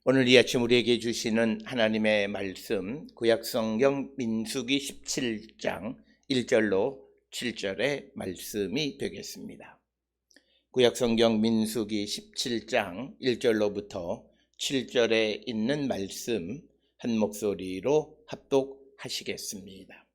오늘 이 아침 우리에게 주시는 하나님의 말씀, 구약성경 민수기 17장 1절로 7절의 말씀이 되겠습니다. 구약성경 민수기 17장 1절로부터 7절에 있는 말씀 한 목소리로 합독하시겠습니다.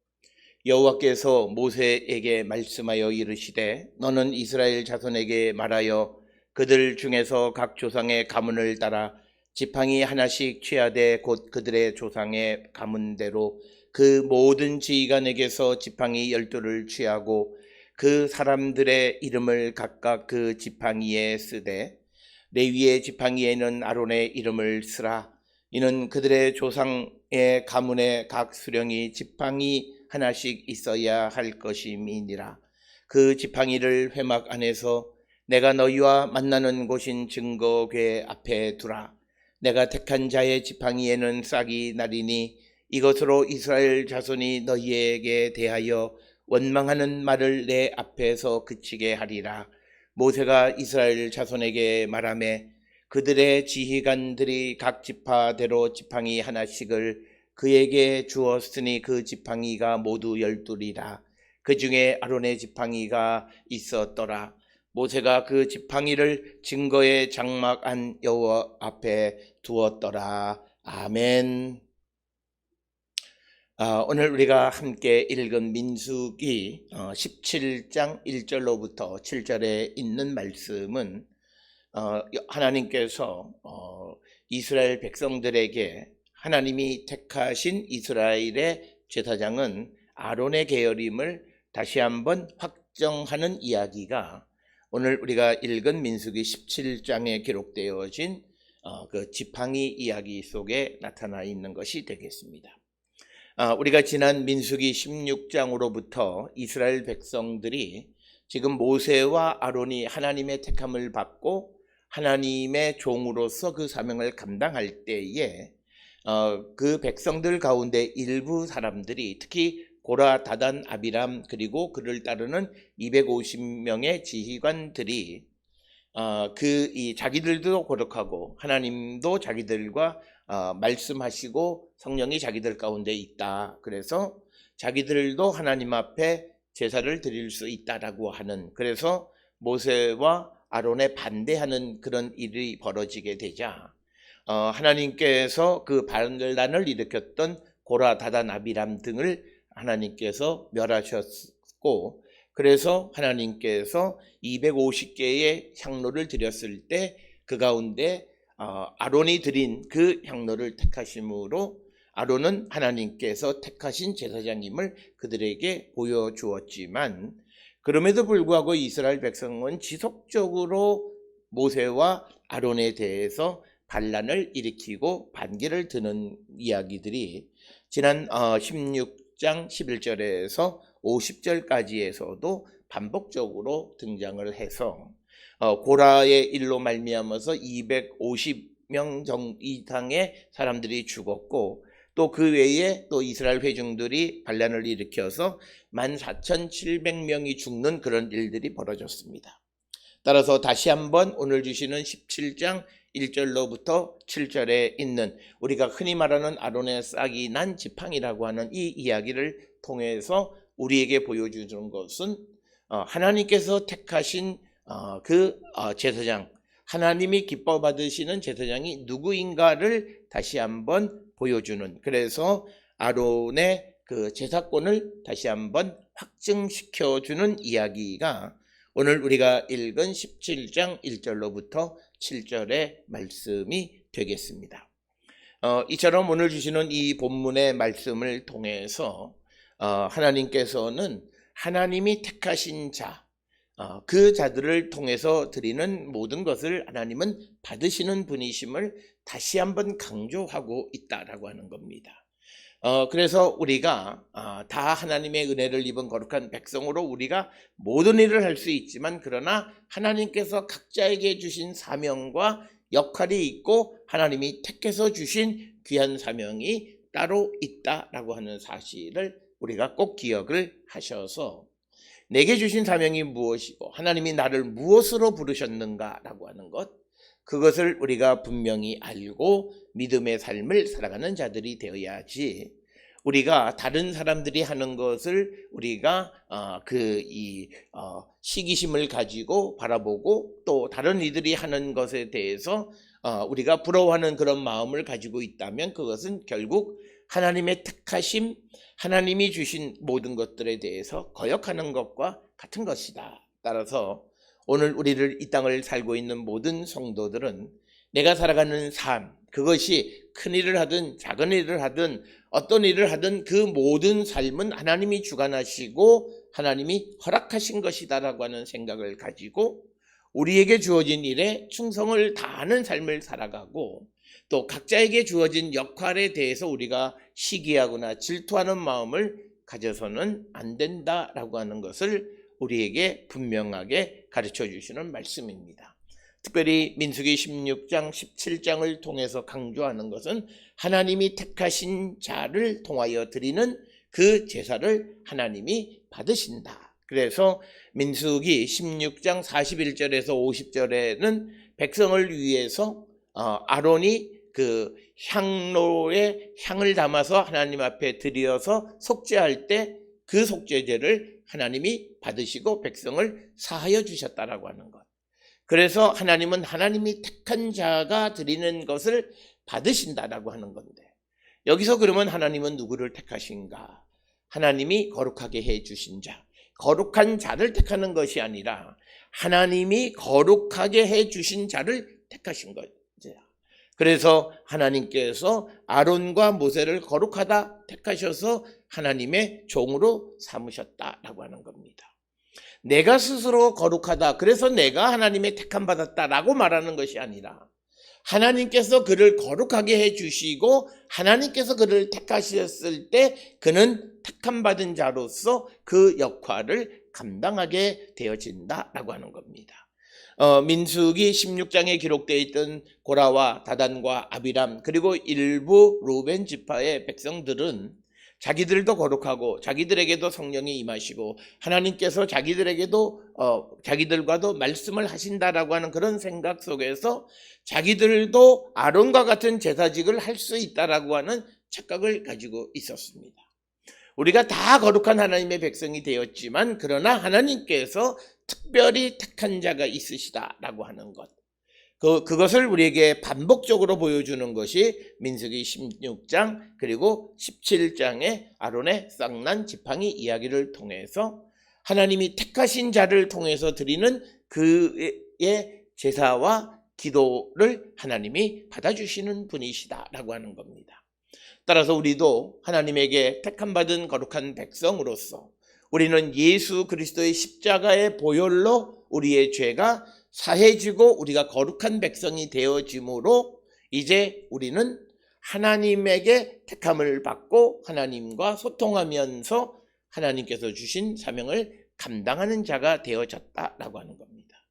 여호와께서 모세에게 말씀하여 이르시되 너는 이스라엘 자손에게 말하여 그들 중에서 각 조상의 가문을 따라 지팡이 하나씩 취하되 곧 그들의 조상의 가문대로 그 모든 지휘관에게서 지팡이 12를 취하고 그 사람들의 이름을 각각 그 지팡이에 쓰되 레위의 지팡이에는 아론의 이름을 쓰라. 이는 그들의 조상의 가문의 각 수령이 지팡이 하나씩 있어야 할 것임이니라. 그 지팡이를 회막 안에서 내가 너희와 만나는 곳인 증거궤 앞에 두라. 내가 택한 자의 지팡이에는 싹이 나리니 이것으로 이스라엘 자손이 너희에게 대하여 원망하는 말을 내 앞에서 그치게 하리라. 모세가 이스라엘 자손에게 말하매 그들의 지휘관들이 각 지파대로 지팡이 하나씩을 그에게 주었으니 그 지팡이가 모두 12이라. 그 중에 아론의 지팡이가 있었더라. 모세가 그 지팡이를 증거의 장막 안 여호와 앞에 두었더라. 아멘. 오늘 우리가 함께 읽은 민수기 17장 1절로부터 7절에 있는 말씀은 하나님께서 이스라엘 백성들에게 하나님이 택하신 이스라엘의 제사장은 아론의 계열임을 다시 한번 확정하는 이야기가 오늘 우리가 읽은 민수기 17장에 기록되어진 그 지팡이 이야기 속에 나타나 있는 것이 되겠습니다. 우리가 지난 민수기 16장으로부터 이스라엘 백성들이 지금 모세와 아론이 하나님의 택함을 받고 하나님의 종으로서 그 사명을 감당할 때에 그 백성들 가운데 일부 사람들이 특히 고라, 다단, 아비람 그리고 그를 따르는 250명의 지휘관들이 자기들도 거룩하고 하나님도 자기들과 말씀하시고 성령이 자기들 가운데 있다. 그래서 자기들도 하나님 앞에 제사를 드릴 수 있다라고 하는, 그래서 모세와 아론에 반대하는 그런 일이 벌어지게 되자 하나님께서 그 반란을 일으켰던 고라, 다단, 아비람 등을 하나님께서 멸하셨고, 그래서 하나님께서 250개의 향로를 드렸을 때 그 가운데 아론이 드린 그 향로를 택하심으로 아론은 하나님께서 택하신 제사장임을 그들에게 보여주었지만, 그럼에도 불구하고 이스라엘 백성은 지속적으로 모세와 아론에 대해서 반란을 일으키고 반기를 드는 이야기들이 지난 16장 11절에서 50절까지에서도 반복적으로 등장을 해서 고라의 일로 말미암아서 250명 이상의 사람들이 죽었고, 또 그 외에 또 이스라엘 회중들이 반란을 일으켜서 14,700명이 죽는 그런 일들이 벌어졌습니다. 따라서 다시 한번 오늘 주시는 17장 1절로부터 7절에 있는 우리가 흔히 말하는 아론의 싹이 난 지팡이라고 하는 이 이야기를 통해서 우리에게 보여주는 것은 하나님께서 택하신 그 제사장, 하나님이 기뻐 받으시는 제사장이 누구인가를 다시 한번 보여주는, 그래서 아론의 그 제사권을 다시 한번 확증시켜주는 이야기가 오늘 우리가 읽은 17장 1절로부터 7절의 말씀이 되겠습니다. 이처럼 오늘 주시는 이 본문의 말씀을 통해서 하나님께서는 하나님이 택하신 자, 그 자들을 통해서 드리는 모든 것을 하나님은 받으시는 분이심을 다시 한번 강조하고 있다라고 하는 겁니다. 그래서 우리가 다 하나님의 은혜를 입은 거룩한 백성으로 우리가 모든 일을 할 수 있지만, 그러나 하나님께서 각자에게 주신 사명과 역할이 있고 하나님이 택해서 주신 귀한 사명이 따로 있다라고 하는 사실을 우리가 꼭 기억을 하셔서 내게 주신 사명이 무엇이고 하나님이 나를 무엇으로 부르셨는가라고 하는 것, 그것을 우리가 분명히 알고 믿음의 삶을 살아가는 자들이 되어야지, 우리가 다른 사람들이 하는 것을 우리가 시기심을 가지고 바라보고 또 다른 이들이 하는 것에 대해서 우리가 부러워하는 그런 마음을 가지고 있다면 그것은 결국 하나님의 택하심, 하나님이 주신 모든 것들에 대해서 거역하는 것과 같은 것이다. 따라서 오늘 우리를 이 땅을 살고 있는 모든 성도들은 내가 살아가는 삶, 그것이 큰 일을 하든 작은 일을 하든 어떤 일을 하든 그 모든 삶은 하나님이 주관하시고 하나님이 허락하신 것이다라고 하는 생각을 가지고 우리에게 주어진 일에 충성을 다하는 삶을 살아가고, 또 각자에게 주어진 역할에 대해서 우리가 시기하거나 질투하는 마음을 가져서는 안 된다라고 하는 것을 우리에게 분명하게 가르쳐 주시는 말씀입니다. 특별히 민수기 16장, 17장을 통해서 강조하는 것은 하나님이 택하신 자를 통하여 드리는 그 제사를 하나님이 받으신다. 그래서 민수기 16장 41절에서 50절에는 백성을 위해서 아론이 그 향로에 향을 담아서 하나님 앞에 드려서 속죄할 때 그 속죄제를 하나님이 받으시고 백성을 사하여 주셨다라고 하는 것. 그래서 하나님은 하나님이 택한 자가 드리는 것을 받으신다라고 하는 건데, 여기서 그러면 하나님은 누구를 택하신가? 하나님이 거룩하게 해주신 자, 거룩한 자를 택하는 것이 아니라 하나님이 거룩하게 해주신 자를 택하신 거죠. 그래서 하나님께서 아론과 모세를 거룩하다 택하셔서 하나님의 종으로 삼으셨다라고 하는 겁니다. 내가 스스로 거룩하다, 그래서 내가 하나님의 택함 받았다라고 말하는 것이 아니라 하나님께서 그를 거룩하게 해주시고 하나님께서 그를 택하셨을 때 그는 택함 받은 자로서 그 역할을 감당하게 되어진다라고 하는 겁니다. 민수기 16장에 기록되어 있던 고라와 다단과 아비람 그리고 일부 루벤 지파의 백성들은 자기들도 거룩하고 자기들에게도 성령이 임하시고 하나님께서 자기들과도 말씀을 하신다라고 하는 그런 생각 속에서 자기들도 아론과 같은 제사직을 할 수 있다라고 하는 착각을 가지고 있었습니다. 우리가 다 거룩한 하나님의 백성이 되었지만 그러나 하나님께서 특별히 택한 자가 있으시다라고 하는 것, 그것을 우리에게 반복적으로 보여주는 것이 민수기 16장 그리고 17장의 아론의 쌍난 지팡이 이야기를 통해서 하나님이 택하신 자를 통해서 드리는 그의 제사와 기도를 하나님이 받아주시는 분이시다라고 하는 겁니다. 따라서 우리도 하나님에게 택함받은 거룩한 백성으로서 우리는 예수 그리스도의 십자가의 보혈로 우리의 죄가 사해지고 우리가 거룩한 백성이 되어짐으로 이제 우리는 하나님에게 택함을 받고 하나님과 소통하면서 하나님께서 주신 사명을 감당하는 자가 되어졌다라고 하는 겁니다.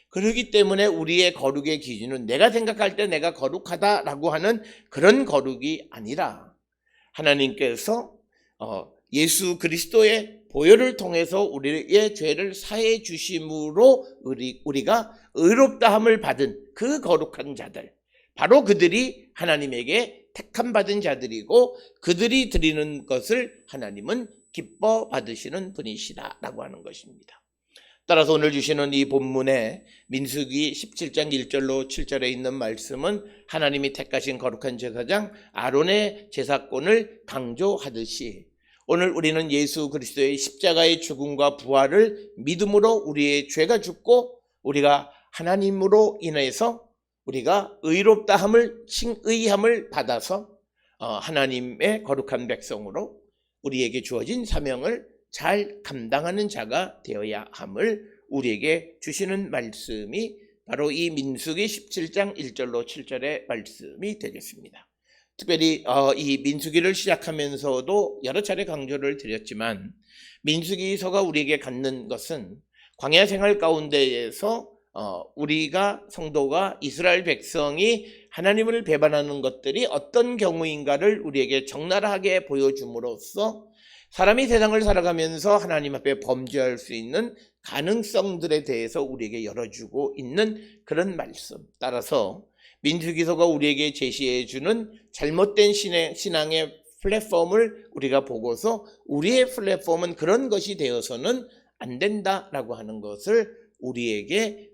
그렇기 때문에 우리의 거룩의 기준은 내가 생각할 때 내가 거룩하다라고 하는 그런 거룩이 아니라 하나님께서 예수 그리스도의 보혈을 통해서 우리의 죄를 사해 주심으로 우리가 의롭다함을 받은 그 거룩한 자들, 바로 그들이 하나님에게 택함 받은 자들이고 그들이 드리는 것을 하나님은 기뻐 받으시는 분이시다라고 하는 것입니다. 따라서 오늘 주시는 이 본문에 민수기 17장 1절로 7절에 있는 말씀은 하나님이 택하신 거룩한 제사장 아론의 제사권을 강조하듯이 오늘 우리는 예수 그리스도의 십자가의 죽음과 부활을 믿음으로 우리의 죄가 죽고 우리가 하나님으로 인해서 우리가 의롭다함을 칭의함을 받아서 하나님의 거룩한 백성으로 우리에게 주어진 사명을 잘 감당하는 자가 되어야 함을 우리에게 주시는 말씀이 바로 이 민수기 17장 1절로 7절의 말씀이 되겠습니다. 특별히 이 민수기를 시작하면서도 여러 차례 강조를 드렸지만 민수기서가 우리에게 갖는 것은 광야 생활 가운데에서 우리가 성도가 이스라엘 백성이 하나님을 배반하는 것들이 어떤 경우인가를 우리에게 적나라하게 보여줌으로써 사람이 세상을 살아가면서 하나님 앞에 범죄할 수 있는 가능성들에 대해서 우리에게 열어주고 있는 그런 말씀. 따라서 민수기서가 우리에게 제시해주는 잘못된 신앙의 플랫폼을 우리가 보고서 우리의 플랫폼은 그런 것이 되어서는 안 된다라고 하는 것을 우리에게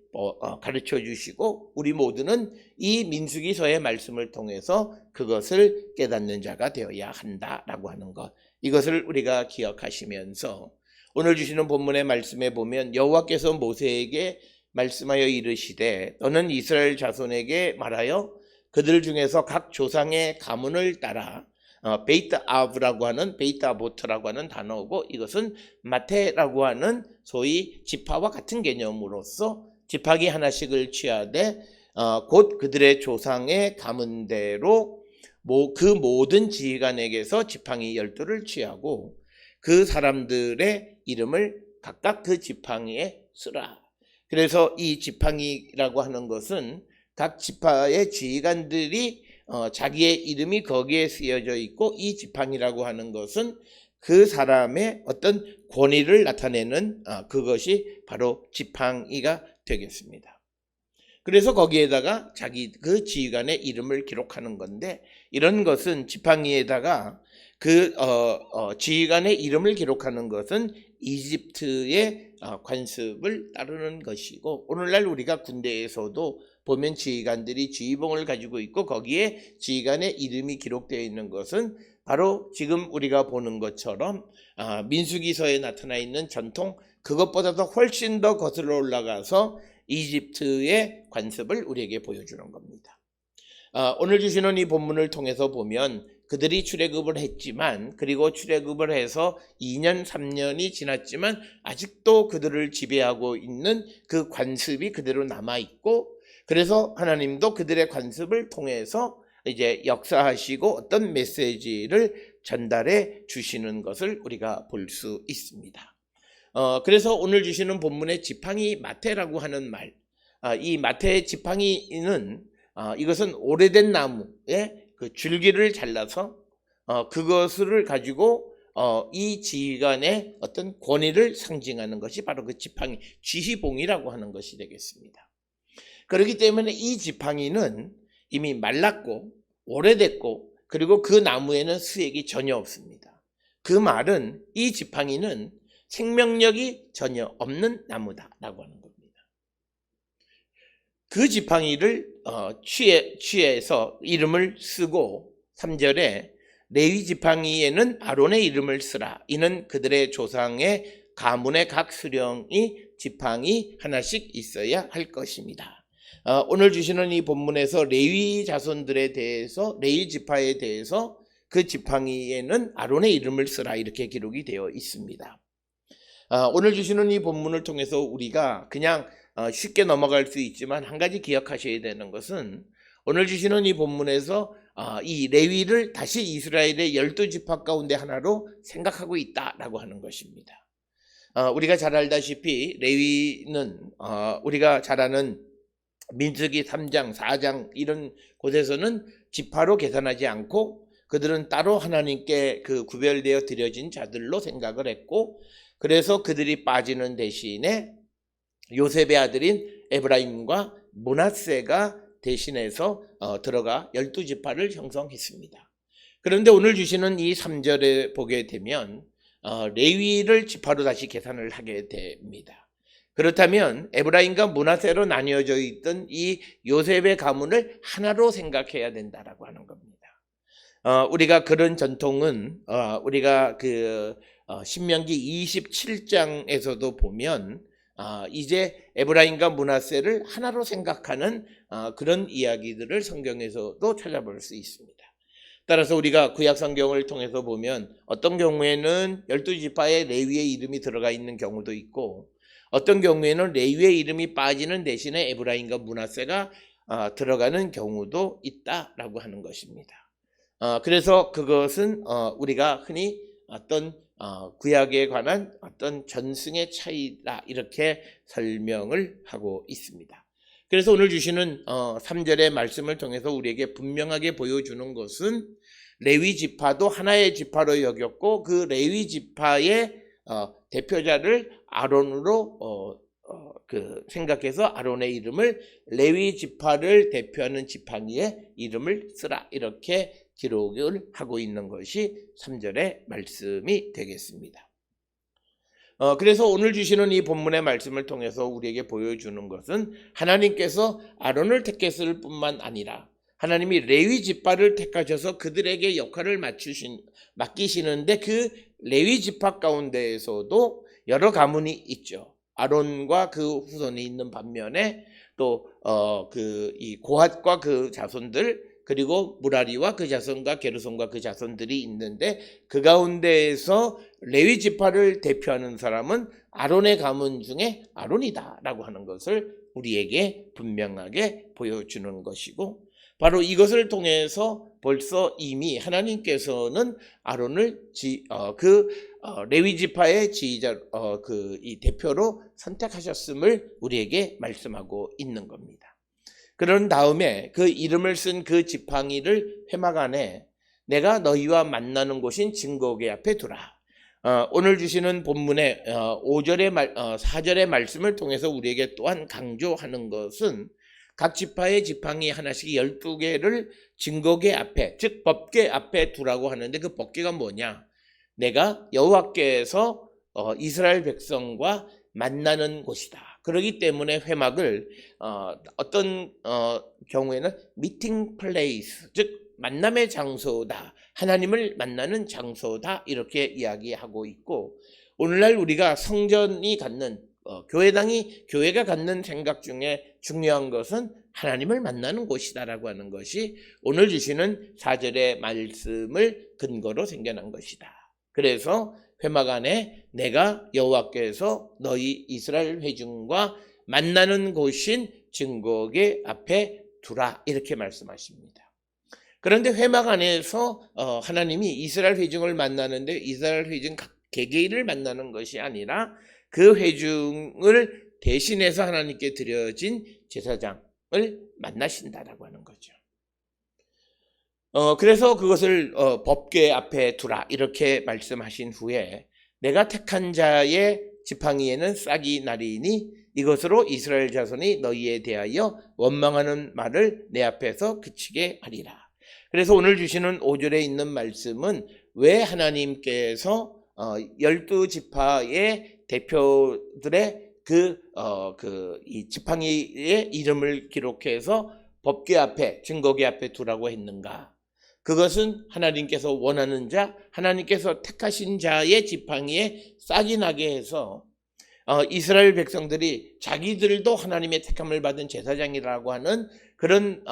가르쳐 주시고, 우리 모두는 이 민수기서의 말씀을 통해서 그것을 깨닫는 자가 되어야 한다라고 하는 것, 이것을 우리가 기억하시면서 오늘 주시는 본문의 말씀에 보면 여호와께서 모세에게 말씀하여 이르시되 너는 이스라엘 자손에게 말하여 그들 중에서 각 조상의 가문을 따라 베이트 아브라고 하는, 베이트 아보트라고 하는 단어고, 이것은 마테라고 하는 소위 지파와 같은 개념으로서 지파기 하나씩을 취하되 곧 그들의 조상의 가문대로 그 모든 지휘관에게서 지팡이 12를 취하고 그 사람들의 이름을 각각 그 지팡이에 쓰라. 그래서 이 지팡이라고 하는 것은 각 지파의 지휘관들이 자기의 이름이 거기에 쓰여져 있고, 이 지팡이라고 하는 것은 그 사람의 어떤 권위를 나타내는 그것이 바로 지팡이가 되겠습니다. 그래서 거기에다가 자기 그 지휘관의 이름을 기록하는 건데, 이런 것은 지팡이에다가 그 지휘관의 이름을 기록하는 것은 이집트의 관습을 따르는 것이고, 오늘날 우리가 군대에서도 보면 지휘관들이 지휘봉을 가지고 있고 거기에 지휘관의 이름이 기록되어 있는 것은 바로 지금 우리가 보는 것처럼 민수기서에 나타나 있는 전통, 그것보다도 훨씬 더 거슬러 올라가서 이집트의 관습을 우리에게 보여주는 겁니다. 오늘 주시는 이 본문을 통해서 보면 그들이 출애굽을 했지만, 그리고 출애굽을 해서 2년 3년이 지났지만 아직도 그들을 지배하고 있는 그 관습이 그대로 남아있고, 그래서 하나님도 그들의 관습을 통해서 이제 역사하시고 어떤 메시지를 전달해 주시는 것을 우리가 볼 수 있습니다. 그래서 오늘 주시는 본문의 지팡이 마테라고 하는 말, 이 마테의 지팡이는 이것은 오래된 나무의 그 줄기를 잘라서 그것을 가지고 이 지휘관의 어떤 권위를 상징하는 것이 바로 그 지팡이, 지휘봉이라고 하는 것이 되겠습니다. 그렇기 때문에 이 지팡이는 이미 말랐고 오래됐고, 그리고 그 나무에는 수액이 전혀 없습니다. 그 말은 이 지팡이는 생명력이 전혀 없는 나무다라고 하는 겁니다. 그 지팡이를 취해서 이름을 쓰고 3절에 레위 지팡이에는 아론의 이름을 쓰라. 이는 그들의 조상의 가문의 각 수령이 지팡이 하나씩 있어야 할 것입니다. 오늘 주시는 이 본문에서 레위 자손들에 대해서, 레위 지파에 대해서 그 지팡이에는 아론의 이름을 쓰라 이렇게 기록이 되어 있습니다. 오늘 주시는 이 본문을 통해서 우리가 그냥 쉽게 넘어갈 수 있지만 한 가지 기억하셔야 되는 것은, 오늘 주시는 이 본문에서 이 레위를 다시 이스라엘의 12지파 가운데 하나로 생각하고 있다라고 하는 것입니다. 우리가 잘 알다시피 레위는 우리가 잘 아는 민수기 3장, 4장 이런 곳에서는 지파로 계산하지 않고 그들은 따로 하나님께 그 구별되어 드려진 자들로 생각을 했고, 그래서 그들이 빠지는 대신에 요셉의 아들인 에브라임과 므낫세가 대신해서 들어가 12지파를 형성했습니다. 그런데 오늘 주시는 이 3절에 보게 되면 레위를 지파로 다시 계산을 하게 됩니다. 그렇다면 에브라임과 므낫세로 나뉘어져 있던 이 요셉의 가문을 하나로 생각해야 된다라고 하는 겁니다. 우리가 그런 전통은 우리가 그 신명기 27장에서도 보면 이제 에브라임과 므낫세를 하나로 생각하는 그런 이야기들을 성경에서도 찾아볼 수 있습니다. 따라서 우리가 구약 성경을 통해서 보면 어떤 경우에는 12지파에 레위의 이름이 들어가 있는 경우도 있고, 어떤 경우에는 레위의 이름이 빠지는 대신에 에브라임과 므낫세가 들어가는 경우도 있다라고 하는 것입니다. 그래서 그것은 우리가 흔히 어떤 구약에 관한 어떤 전승의 차이다 이렇게 설명을 하고 있습니다. 그래서 오늘 주시는 3절의 말씀을 통해서 우리에게 분명하게 보여주는 것은 레위 지파도 하나의 지파로 여겼고 그 레위 지파의 대표자를 아론으로 생각해서 아론의 이름을 레위 지파를 대표하는 지팡이의 이름을 쓰라 이렇게 기록을 하고 있는 것이 3절의 말씀이 되겠습니다. 그래서 오늘 주시는 이 본문의 말씀을 통해서 우리에게 보여주는 것은 하나님께서 아론을 택했을 뿐만 아니라 하나님이 레위 지파를 택하셔서 그들에게 역할을 맡기시는데 그 레위 지파 가운데에서도 여러 가문이 있죠. 아론과 그 후손이 있는 반면에 또 이 고핫과 그 자손들 그리고 무라리와 그 자손과 게르손과 그 자손들이 있는데 그 가운데에서 레위 지파를 대표하는 사람은 아론의 가문 중에 아론이다라고 하는 것을 우리에게 분명하게 보여주는 것이고 바로 이것을 통해서 벌써 이미 하나님께서는 아론을 레위 지파의 지휘자 이 대표로 선택하셨음을 우리에게 말씀하고 있는 겁니다. 그런 다음에 그 이름을 쓴 그 지팡이를 회막 안에 내가 너희와 만나는 곳인 증거궤 앞에 두라. 오늘 주시는 본문의 4절의 말씀을 통해서 우리에게 또한 강조하는 것은 각 지파의 지팡이 하나씩 12개를 증거궤 앞에 즉 법궤 앞에 두라고 하는데 그 법궤가 뭐냐? 내가 여호와께서 이스라엘 백성과 만나는 곳이다. 그렇기 때문에 회막을 어떤 경우에는 미팅 플레이스 즉 만남의 장소다. 하나님을 만나는 장소다. 이렇게 이야기하고 있고 오늘날 우리가 성전이 갖는 교회가 갖는 생각 중에 중요한 것은 하나님을 만나는 곳이다라고 하는 것이 오늘 주시는 4절의 말씀을 근거로 생겨난 것이다. 그래서 회막 안에 내가 여호와께서 너희 이스라엘 회중과 만나는 곳인 증거궤 앞에 두라 이렇게 말씀하십니다. 그런데 회막 안에서 하나님이 이스라엘 회중을 만나는데 이스라엘 회중 각 개개인을 만나는 것이 아니라 그 회중을 대신해서 하나님께 드려진 제사장을 만나신다라고 하는 거죠. 그래서 그것을 법궤 앞에 두라 이렇게 말씀하신 후에 내가 택한 자의 지팡이에는 싹이 나리니 이것으로 이스라엘 자손이 너희에 대하여 원망하는 말을 내 앞에서 그치게 하리라. 그래서 오늘 주시는 5절에 있는 말씀은 왜 하나님께서 12지파의 대표들의 이 지팡이의 이름을 기록해서 법궤 앞에 증거궤 앞에 두라고 했는가? 그것은 하나님께서 원하는 자, 하나님께서 택하신 자의 지팡이에 싹이 나게 해서 이스라엘 백성들이 자기들도 하나님의 택함을 받은 제사장이라고 하는 그런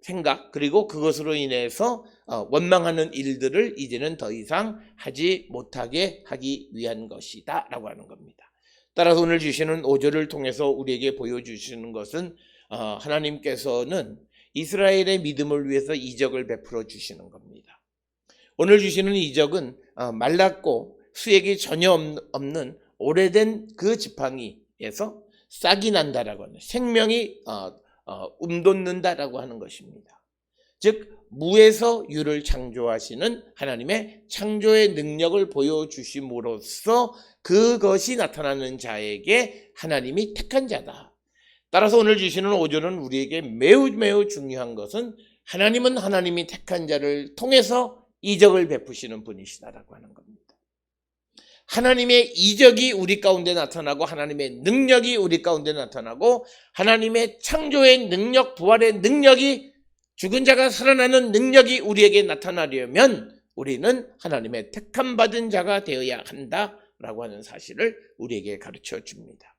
생각 그리고 그것으로 인해서 원망하는 일들을 이제는 더 이상 하지 못하게 하기 위한 것이다 라고 하는 겁니다. 따라서 오늘 주시는 5절을 통해서 우리에게 보여주시는 것은 하나님께서는 이스라엘의 믿음을 위해서 이적을 베풀어 주시는 겁니다. 오늘 주시는 이적은 말랐고 수액이 전혀 없는 오래된 그 지팡이에서 싹이 난다라고 하는 생명이 움돋는다라고 하는 것입니다. 즉 무에서 유를 창조하시는 하나님의 창조의 능력을 보여주심으로써 그것이 나타나는 자에게 하나님이 택한 자다. 따라서 오늘 주시는 5절은 우리에게 매우 매우 중요한 것은 하나님은 하나님이 택한 자를 통해서 이적을 베푸시는 분이시다라고 하는 겁니다. 하나님의 이적이 우리 가운데 나타나고 하나님의 능력이 우리 가운데 나타나고 하나님의 창조의 능력, 부활의 능력이 죽은 자가 살아나는 능력이 우리에게 나타나려면 우리는 하나님의 택함 받은 자가 되어야 한다라고 하는 사실을 우리에게 가르쳐 줍니다.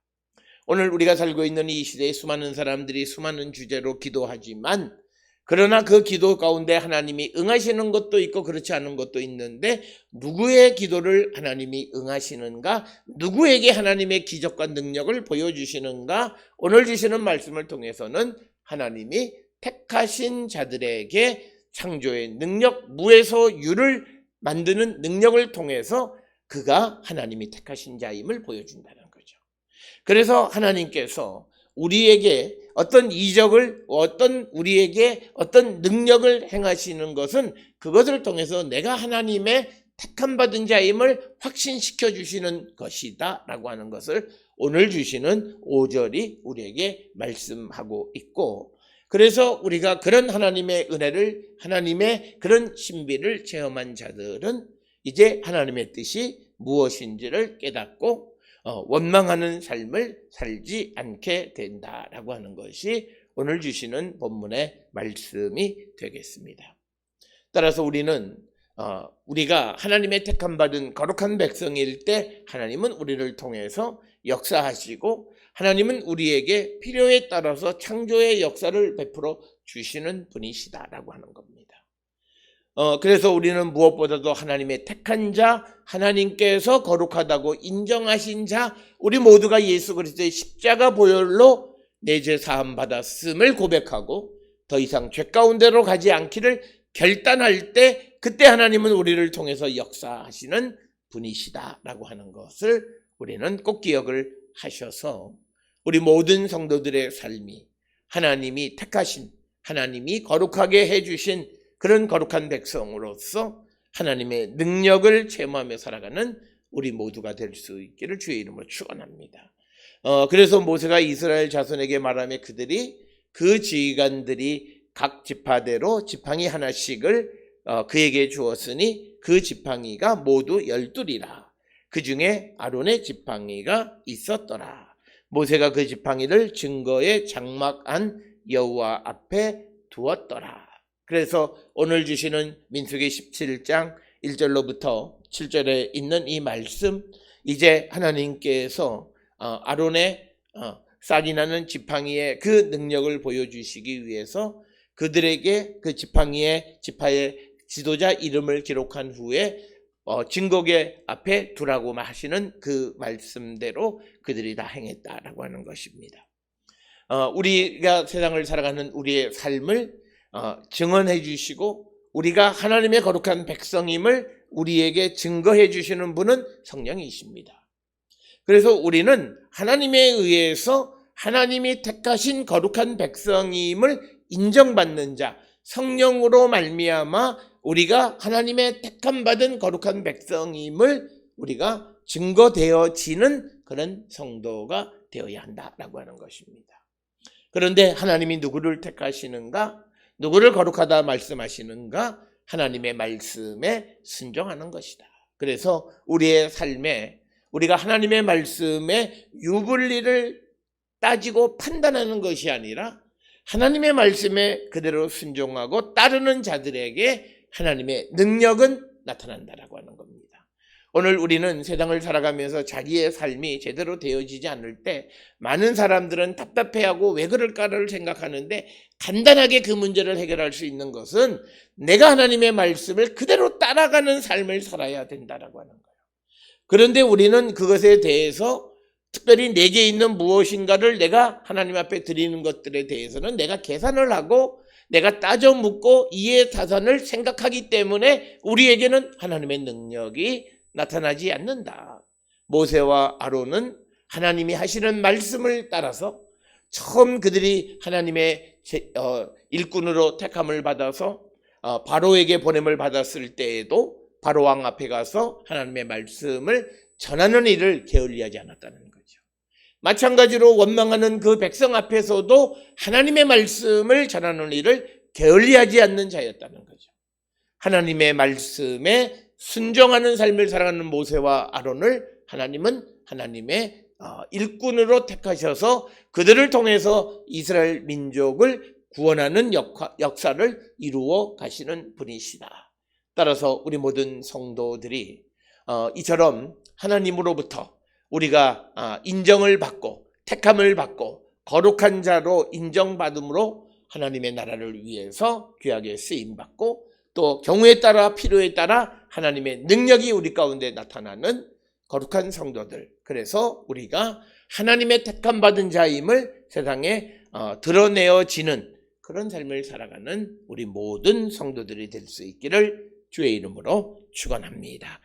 오늘 우리가 살고 있는 이 시대에 수많은 사람들이 수많은 주제로 기도하지만 그러나 그 기도 가운데 하나님이 응하시는 것도 있고 그렇지 않은 것도 있는데 누구의 기도를 하나님이 응하시는가? 누구에게 하나님의 기적과 능력을 보여주시는가? 오늘 주시는 말씀을 통해서는 하나님이 택하신 자들에게 창조의 능력, 무에서 유를 만드는 능력을 통해서 그가 하나님이 택하신 자임을 보여준다는 거죠. 그래서 하나님께서 우리에게 어떤 이적을, 우리에게 어떤 능력을 행하시는 것은 그것을 통해서 내가 하나님의 택함받은 자임을 확신시켜 주시는 것이다 라고 하는 것을 오늘 주시는 5절이 우리에게 말씀하고 있고, 그래서 우리가 그런 하나님의 은혜를, 하나님의 그런 신비를 체험한 자들은 이제 하나님의 뜻이 무엇인지를 깨닫고 원망하는 삶을 살지 않게 된다라고 하는 것이 오늘 주시는 본문의 말씀이 되겠습니다. 따라서 우리는 우리가 하나님의 택함받은 거룩한 백성일 때 하나님은 우리를 통해서 역사하시고 하나님은 우리에게 필요에 따라서 창조의 역사를 베풀어 주시는 분이시다라고 하는 겁니다. 그래서 우리는 무엇보다도 하나님의 택한 자, 하나님께서 거룩하다고 인정하신 자, 우리 모두가 예수 그리스도의 십자가 보혈로 내 죄 사함 받았음을 고백하고 더 이상 죄 가운데로 가지 않기를 결단할 때, 그때 하나님은 우리를 통해서 역사하시는 분이시다라고 하는 것을 우리는 꼭 기억을 하셔서 우리 모든 성도들의 삶이 하나님이 택하신, 하나님이 거룩하게 해주신 그런 거룩한 백성으로서 하나님의 능력을 체험하며 살아가는 우리 모두가 될 수 있기를 주의 이름으로 축원합니다. 그래서 모세가 이스라엘 자손에게 말하며 그 지휘관들이 각 지파대로 지팡이 하나씩을 그에게 주었으니 그 지팡이가 모두 12이라. 그 중에 아론의 지팡이가 있었더라. 모세가 그 지팡이를 증거의 장막 안 여호와 앞에 두었더라. 그래서 오늘 주시는 민수기 17장 1절로부터 7절에 있는 이 말씀, 이제 하나님께서 아론의 쌀이 나는 지팡이의 그 능력을 보여주시기 위해서 그들에게 그 지팡이의 지파의 지도자 이름을 기록한 후에 증거계 앞에 두라고 하시는 그 말씀대로 그들이 다 행했다라고 하는 것입니다. 우리가 세상을 살아가는 우리의 삶을 증언해 주시고 우리가 하나님의 거룩한 백성임을 우리에게 증거해 주시는 분은 성령이십니다. 그래서 우리는 하나님에 의해서 하나님이 택하신 거룩한 백성임을 인정받는 자, 성령으로 말미암아 우리가 하나님의 택함받은 거룩한 백성임을 우리가 증거되어지는 그런 성도가 되어야 한다라고 하는 것입니다. 그런데 하나님이 누구를 택하시는가? 누구를 거룩하다 말씀하시는가? 하나님의 말씀에 순종하는 것이다. 그래서 우리의 삶에 우리가 하나님의 말씀에 유불리를 따지고 판단하는 것이 아니라 하나님의 말씀에 그대로 순종하고 따르는 자들에게 하나님의 능력은 나타난다라고 하는 겁니다. 오늘 우리는 세상을 살아가면서 자기의 삶이 제대로 되어지지 않을 때 많은 사람들은 답답해하고 왜 그럴까를 생각하는데, 간단하게 그 문제를 해결할 수 있는 것은 내가 하나님의 말씀을 그대로 따라가는 삶을 살아야 된다라고 하는 거예요. 그런데 우리는 그것에 대해서 특별히 내게 있는 무엇인가를 내가 하나님 앞에 드리는 것들에 대해서는 내가 계산을 하고 내가 따져 묻고 이해 타산을 생각하기 때문에 우리에게는 하나님의 능력이 나타나지 않는다. 모세와 아론은 하나님이 하시는 말씀을 따라서 처음 그들이 하나님의 일꾼으로 택함을 받아서 바로에게 보냄을 받았을 때에도 바로왕 앞에 가서 하나님의 말씀을 전하는 일을 게을리하지 않았다는 거죠. 마찬가지로 원망하는 그 백성 앞에서도 하나님의 말씀을 전하는 일을 게을리하지 않는 자였다는 거죠. 하나님의 말씀에 순종하는 삶을 살아가는 모세와 아론을 하나님은 하나님의 일꾼으로 택하셔서 그들을 통해서 이스라엘 민족을 구원하는 역사를 이루어 가시는 분이시다. 따라서 우리 모든 성도들이 이처럼 하나님으로부터 우리가 인정을 받고 택함을 받고 거룩한 자로 인정받음으로 하나님의 나라를 위해서 귀하게 쓰임받고 또 경우에 따라 필요에 따라 하나님의 능력이 우리 가운데 나타나는 거룩한 성도들, 그래서 우리가 하나님의 택함받은 자임을 세상에 드러내어지는 그런 삶을 살아가는 우리 모든 성도들이 될 수 있기를 주의 이름으로 축원합니다.